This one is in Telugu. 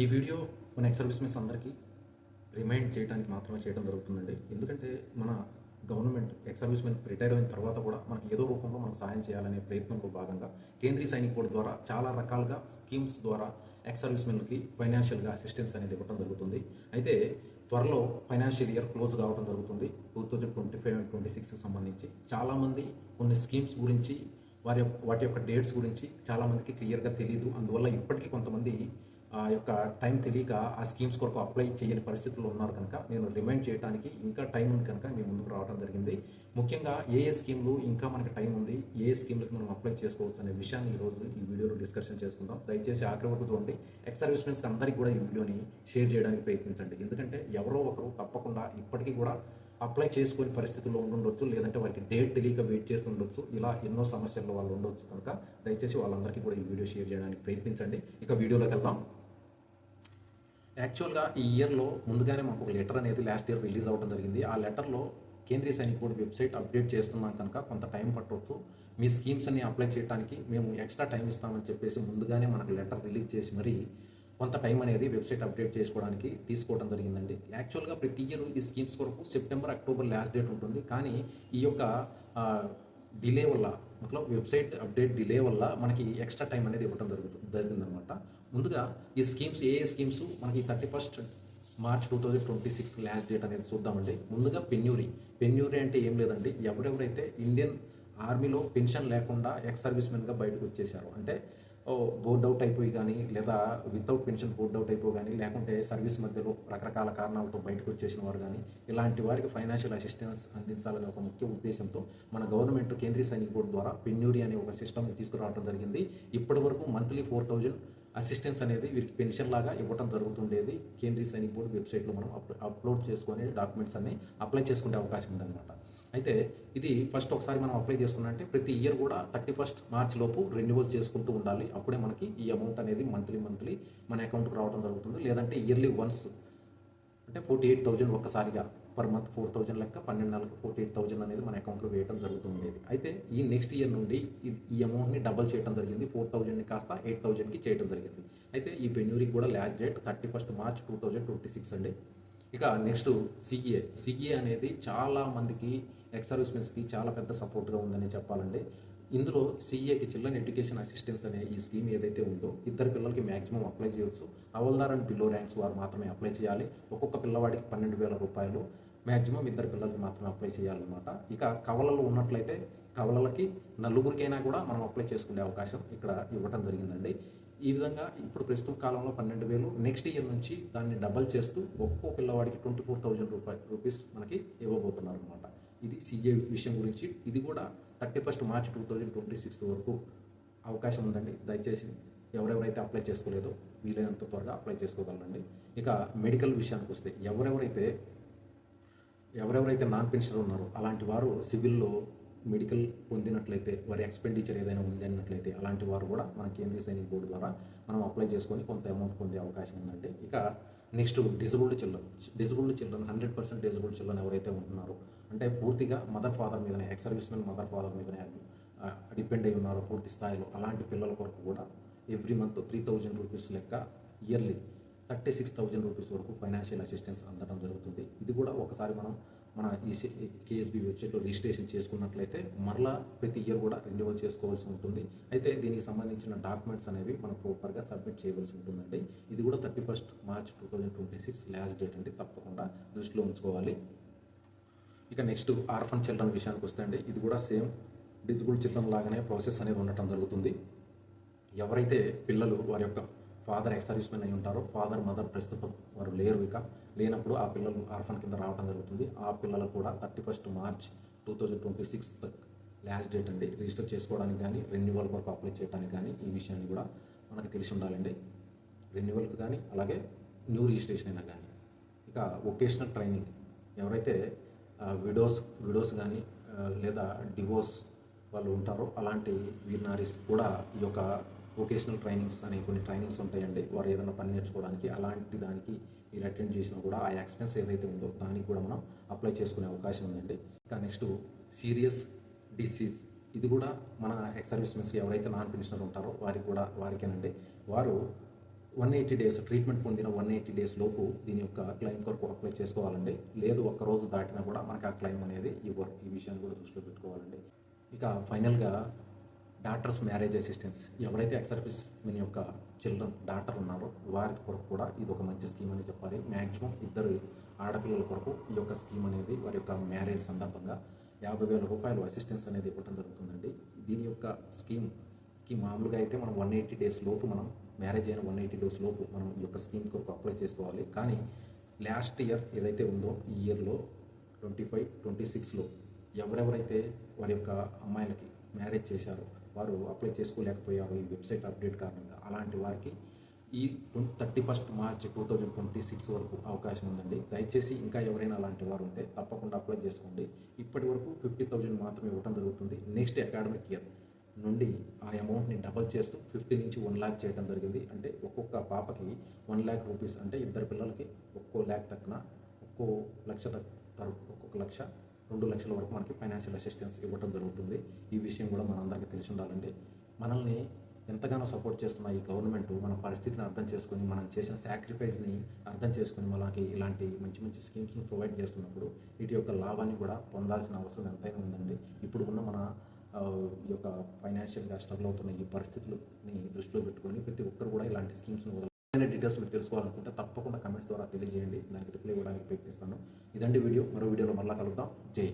ఈ వీడియో మన ఎక్స్ సర్వీస్మెన్స్ అందరికీ రిమైండ్ చేయడానికి మాత్రమే చేయడం జరుగుతుందండి. ఎందుకంటే మన గవర్నమెంట్ ఎక్స్ సర్వీస్మెన్ రిటైర్ అయిన తర్వాత కూడా మనకి ఏదో రూపంలో మనకు సాయం చేయాలనే ప్రయత్నంలో భాగంగా కేంద్రీయ సైనిక్ బోర్డు ద్వారా చాలా రకాలుగా స్కీమ్స్ ద్వారా ఎక్స్ సర్వీస్మెన్కి ఫైనాన్షియల్గా అసిస్టెన్స్ అనేది ఇవ్వడం జరుగుతుంది. అయితే త్వరలో ఫైనాన్షియల్ ఇయర్ క్లోజ్ కావడం జరుగుతుంది 2025 అండ్ 26కి సంబంధించి. చాలామంది కొన్ని స్కీమ్స్ గురించి వాటి యొక్క డేట్స్ గురించి చాలామందికి క్లియర్గా తెలియదు. అందువల్ల ఇప్పటికీ కొంతమంది ఆ యొక్క టైం తెలియక ఆ స్కీమ్స్ కొరకు అప్లై చేయని పరిస్థితుల్లో ఉన్నారు కనుక నేను రిమైండ్ చేయడానికి ఇంకా టైం ఉంది కనుక మీ ముందుకు రావడం జరిగింది. ముఖ్యంగా ఏ స్కీమ్లు ఇంకా మనకి టైం ఉంది, ఏ స్కీమ్లకు మనం అప్లై చేసుకోవచ్చు అనే విషయాన్ని ఈరోజు ఈ వీడియోలో డిస్కషన్ చేసుకుందాం. దయచేసి ఆఖరి వరకు చూడండి. ఎక్స్ సర్వీస్మెన్స్ అందరికీ కూడా ఈ వీడియోని షేర్ చేయడానికి ప్రయత్నించండి. ఎందుకంటే ఎవరో ఒకరు తప్పకుండా ఇప్పటికీ కూడా అప్లై చేసుకునే పరిస్థితుల్లో ఉండొచ్చు, లేదంటే వారికి డేట్ తెలియక వెయిట్ చేస్తుండొచ్చు. ఇలా ఎన్నో సమస్యల్లో వాళ్ళు ఉండొచ్చు కనుక దయచేసి వాళ్ళందరికీ కూడా ఈ వీడియో షేర్ చేయడానికి ప్రయత్నించండి. ఇక వీడియోలోకి వెళ్దాం. యాక్చువల్గా ఈ ఇయర్లో ముందుగానే మాకు ఒక లెటర్ అనేది లాస్ట్ ఇయర్ రిలీజ్ అవ్వడం జరిగింది. ఆ లెటర్లో కేంద్రీయ సైనిక్ బోర్డు వెబ్సైట్ అప్డేట్ చేస్తున్నాం కనుక కొంత టైం పట్టవచ్చు, మీ స్కీమ్స్ అన్ని అప్లై చేయడానికి మేము ఎక్స్ట్రా టైం ఇస్తామని చెప్పేసి ముందుగానే మనకు లెటర్ రిలీజ్ చేసి మరి కొంత టైం అనేది వెబ్సైట్ అప్డేట్ చేసుకోవడానికి తీసుకోవడం జరిగిందండి. యాక్చువల్గా ప్రతి ఇయర్ ఈ స్కీమ్స్ కొరకు సెప్టెంబర్, అక్టోబర్ లాస్ట్ డేట్ ఉంటుంది. కానీ ఈ యొక్క డిలే వల్ల వెబ్సైట్ అప్డేట్ డిలే వల్ల మనకి ఎక్స్ట్రా టైం అనేది ఇవ్వడం జరిగిందనమాట. ముందుగా ఈ స్కీమ్స్ ఏ స్కీమ్స్ మనకి 31 మార్చ్ 2026 లాస్ట్ డేట్ అనేది చూద్దామండి. ముందుగా పెన్యూరీ అంటే ఏం లేదండి, ఎవరెవరైతే ఇండియన్ ఆర్మీలో పెన్షన్ లేకుండా ఎక్స్ సర్వీస్మెన్గా బయటకు వచ్చేసారు అంటే బోర్డ్ అవుట్ అయిపోయి కానీ, లేదా వితౌట్ పెన్షన్ బోర్డ్ అవుట్ అయిపోయి కానీ, లేకుంటే సర్వీస్ మధ్యలో రకరకాల కారణాలతో బయటకు వచ్చేసిన వారు కానీ, ఇలాంటి వారికి ఫైనాన్షియల్ అసిస్టెన్స్ అందించాలనే ఒక ముఖ్య ఉద్దేశంతో మన గవర్నమెంట్ కేంద్రీయ సైనిక్ బోర్డు ద్వారా పెన్యూరీ అనే ఒక సిస్టమ్ తీసుకురావడం జరిగింది. ఇప్పటి వరకు మంత్లీ 4,000 అసిస్టెన్స్ అనేది వీరికి పెన్షన్ లాగా ఇవ్వడం జరుగుతుండేది. కేంద్రీయ సైనిక్ బోర్డు వెబ్సైట్లో మనం అప్లోడ్ చేసుకునే డాక్యుమెంట్స్ అన్ని అప్లై చేసుకునే అవకాశం ఉందన్నమాట. అయితే ఇది ఫస్ట్ ఒకసారి మనం అప్లై చేసుకున్నట్టే ప్రతి ఇయర్ కూడా 31 మార్చ్ లోపు రెన్యువల్ చేసుకుంటూ ఉండాలి. అప్పుడే మనకి ఈ అమౌంట్ అనేది మంత్లీ మన అకౌంట్కి రావడం జరుగుతుంది. లేదంటే ఇయర్లీ వన్స్ అంటే 48,000 ఒక్కసారిగా పర్ మంత్ 4,000 లెక్క 12 నెలలకు 48,000 అనేది మన అకౌంట్లో వేయడం జరుగుతుండేది. అయితే ఈ నెక్స్ట్ ఇయర్ నుండి ఈ అమౌంట్ని డబల్ చేయడం జరిగింది. 4,000ని కాస్త 8,000కి చేయడం జరిగింది. అయితే ఈ పెన్యూరీకి కూడా లాస్ట్ డేట్ 31 మార్చ్ 2026 అండి. ఇక నెక్స్ట్ సిఏ అనేది చాలా మందికి ఎక్స్ సర్వీస్మెన్స్కి చాలా పెద్ద సపోర్ట్గా ఉందని చెప్పాలండి. ఇందులో సిఏకి చిల్డ్రన్ ఎడ్యుకేషన్ అసిస్టెన్స్ అనే ఈ స్కీమ్ ఏదైతే ఉందో ఇద్దరు పిల్లలకి మ్యాక్సిమం అప్లై చేయవచ్చు. హవల్దార్ అండ్ బిలో ర్యాంక్స్ వారు మాత్రమే అప్లై చేయాలి. ఒక్కొక్క పిల్లవాడికి 12,000 రూపాయలు, మ్యాక్సిమం ఇద్దరు పిల్లలకి మాత్రమే అప్లై చేయాలన్నమాట. ఇక కవలలు ఉన్నట్లయితే కవలలకి నలుగురికైనా కూడా మనం అప్లై చేసుకునే అవకాశం ఇక్కడ ఇవ్వడం జరిగిందండి. ఈ విధంగా ఇప్పుడు ప్రస్తుత కాలంలో 12,000, నెక్స్ట్ ఇయర్ నుంచి దాన్ని డబల్ చేస్తూ ఒక్కో పిల్లవాడికి 24,000 రూపీస్ మనకి ఇవ్వబోతున్నారు అనమాట. ఇది సీజే విషయం గురించి. ఇది కూడా 31 మార్చ్ 2026 వరకు అవకాశం ఉందండి. దయచేసి ఎవరెవరైతే అప్లై చేసుకోలేదో వీలైనంత త్వరగా అప్లై చేసుకోగలరండి. ఇక మెడికల్ విషయానికి వస్తే ఎవరెవరైతే నాన్ పెన్షనర్ ఉన్నారో అలాంటి వారు సివిల్లో మెడికల్ పొందినట్లయితే, వారి ఎక్స్పెండిచర్ ఏదైనా ఉంది అన్నట్లయితే అలాంటి వారు కూడా మన కేంద్రీయ సైనిక్ బోర్డు ద్వారా మనం అప్లై చేసుకొని కొంత అమౌంట్ పొందే అవకాశం ఉందండి. ఇక next disabled children 100% disabled children ఎవరైతే ఉంటున్నారో అంటే పూర్తిగా మదర్ ఫాదర్ మీదనే, ఎక్స్ సర్వీస్మెన్ మదర్ ఫాదర్ మీదనే డిపెండ్ అయి ఉన్నారో పూర్తి స్థాయిలో అలాంటి పిల్లల కొరకు కూడా ఎవ్రీ మంత్ 3,000 రూపీస్ లెక్క ఇయర్లీ 36,000 రూపీస్ వరకు ఫైనాన్షియల్ అసిస్టెన్స్ అందడం జరుగుతుంది. ఇది కూడా ఒకసారి మనం మన కేఎస్బి వెబ్సైట్లో రిజిస్ట్రేషన్ చేసుకున్నట్లయితే మరలా ప్రతి ఇయర్ కూడా రెన్యువల్ చేసుకోవాల్సి ఉంటుంది. అయితే దీనికి సంబంధించిన డాక్యుమెంట్స్ అనేవి మనం ప్రాపర్గా సబ్మిట్ చేయవలసి ఉంటుందండి. ఇది కూడా 31 మార్చ్ 2026 లాస్ట్ డేట్ అండి, తప్పకుండా దృష్టిలో ఉంచుకోవాలి. ఇక నెక్స్ట్ ఆర్ఫన్ చిల్డ్రన్ విషయానికి వస్తే అండి, ఇది కూడా సేమ్ డిజబుల్డ్ చిల్డ్రన్ లాగానే ప్రాసెస్ అనేది ఉండటం జరుగుతుంది. ఎవరైతే పిల్లలు వారి యొక్క ఫాదర్ ఎక్స్ సర్వీస్మెన్ అయి ఉంటారో, ఫాదర్ మదర్ ప్రస్తుతం వారు లేనప్పుడు ఆ పిల్లలు ఆర్ఫన్ కింద రావడం జరుగుతుంది. ఆ పిల్లలు కూడా 31 మార్చ్ 2026 లాస్ట్ డేట్ అండి. రిజిస్టర్ చేసుకోవడానికి కానీ, రెన్యువల్ వరకు అప్లై చేయడానికి కానీ ఈ విషయాన్ని కూడా మనకు తెలిసి ఉండాలండి. రెన్యువల్కి కానీ, అలాగే న్యూ రిజిస్ట్రేషన్ అయినా కానీ. ఇక వొకేషనల్ ట్రైనింగ్ ఎవరైతే విడోస్ కానీ లేదా డివోర్స్ వాళ్ళు ఉంటారో అలాంటి వీర్నారీస్ కూడా ఈ యొక్క వొకేషనల్ ట్రైనింగ్స్ అనే కొన్ని ట్రైనింగ్స్ ఉంటాయండి. వారు ఏదైనా పని నేర్చుకోవడానికి అలాంటి దానికి మీరు అటెండ్ చేసినా కూడా ఆ ఎక్స్పెన్స్ ఏదైతే ఉందో దానికి కూడా మనం అప్లై చేసుకునే అవకాశం ఉందండి. ఇంకా నెక్స్ట్ సీరియస్ డిసీజ్, ఇది కూడా మన ఎక్స్ సర్వీస్మెన్స్ ఎవరైతే నాన్ పెన్షనర్ ఉంటారో వారికేనండి. వారు 180 డేస్ ట్రీట్మెంట్ పొందిన 180 డేస్ లోపు దీని యొక్క క్లెయిమ్ కొరకు అప్లై చేసుకోవాలండి. లేదు ఒక్క రోజు దాటినా కూడా మనకి ఆ క్లెయిమ్ అనేది ఇవ్వరు. ఈ విషయాన్ని కూడా దృష్టిలో పెట్టుకోవాలండి. ఇక ఫైనల్గా డాక్టర్స్ మ్యారేజ్ అసిస్టెన్స్, ఎవరైతే ఎక్స్ సర్వీస్ మెన్ యొక్క చిల్డ్రన్ డాక్టర్ ఉన్నారో వారి కొరకు కూడా ఇది ఒక మంచి స్కీమ్ అని చెప్పాలి. మ్యాక్సిమం ఇద్దరు ఆడపిల్లల కొరకు ఈ యొక్క స్కీమ్ అనేది వారి యొక్క మ్యారేజ్ సందర్భంగా 50,000 రూపాయలు అసిస్టెన్స్ అనేది ఇవ్వడం జరుగుతుందండి. దీని యొక్క స్కీమ్కి మామూలుగా అయితే మనం 180 డేస్ లోపు మనం మ్యారేజ్ అయిన 180 డేస్ లోపు మనం ఈ యొక్క స్కీమ్ కొరకు అప్లై చేసుకోవాలి. కానీ లాస్ట్ ఇయర్ ఏదైతే ఉందో ఈ ఇయర్లో 25, 26లో ఎవరెవరైతే వారి యొక్క అమ్మాయిలకి మ్యారేజ్ చేశారో వారు అప్లై చేసుకోలేకపోయారు ఈ వెబ్సైట్ అప్డేట్ కారణంగా. అలాంటి వారికి ఈ 31 మార్చ్ 2026 వరకు అవకాశం ఉందండి. దయచేసి ఇంకా ఎవరైనా అలాంటి వారు ఉంటే తప్పకుండా అప్లై చేసుకోండి. ఇప్పటి వరకు 50,000 మాత్రమే ఇవ్వడం జరుగుతుంది. నెక్స్ట్ అకాడమిక్ ఇయర్ నుండి ఆ అమౌంట్ని డబల్ చేస్తూ 50 నుంచి 1 lakh చేయడం జరిగింది. అంటే ఒక్కొక్క పాపకి 1 lakh రూపీస్, అంటే ఇద్దరు పిల్లలకి ఒక్కో ల్యాక్ తక్కువ ఒక్కో లక్ష ఒక్కొక్క లక్ష 2 లక్షల వరకు మనకి ఫైనాన్షియల్ అసిస్టెన్స్ ఇవ్వడం జరుగుతుంది. ఈ విషయం కూడా మనందరికీ తెలిసి ఉండాలండి. మనల్ని ఎంతగానో సపోర్ట్ చేస్తున్న ఈ గవర్నమెంట్ మన పరిస్థితిని అర్థం చేసుకొని, మనం చేసిన సాక్రిఫైస్ని అర్థం చేసుకొని మనకి ఇలాంటి మంచి మంచి స్కీమ్స్ని ప్రొవైడ్ చేస్తున్నప్పుడు వీటి యొక్క లాభాన్ని కూడా పొందాల్సిన అవసరం ఎంతైనా ఉందండి. ఇప్పుడు ఉన్న మన ఈ యొక్క ఫైనాన్షియల్గా స్ట్రగుల్ అవుతున్న ఈ పరిస్థితులని దృష్టిలో పెట్టుకొని ప్రతి ఒక్కరు కూడా ఇలాంటి స్కీమ్స్ని డీటెయిల్స్ మీరు తెలుసుకోవాలనుకుంటే తప్పకుండా కమెంట్స్ ద్వారా తెలియజేయండి. దానికి రిప్లై ఇవ్వడానికి ప్రయత్నిస్తాను. ఇదండి వీడియో. మరో వీడియోలో మళ్ళీ కలుద్దాం. జై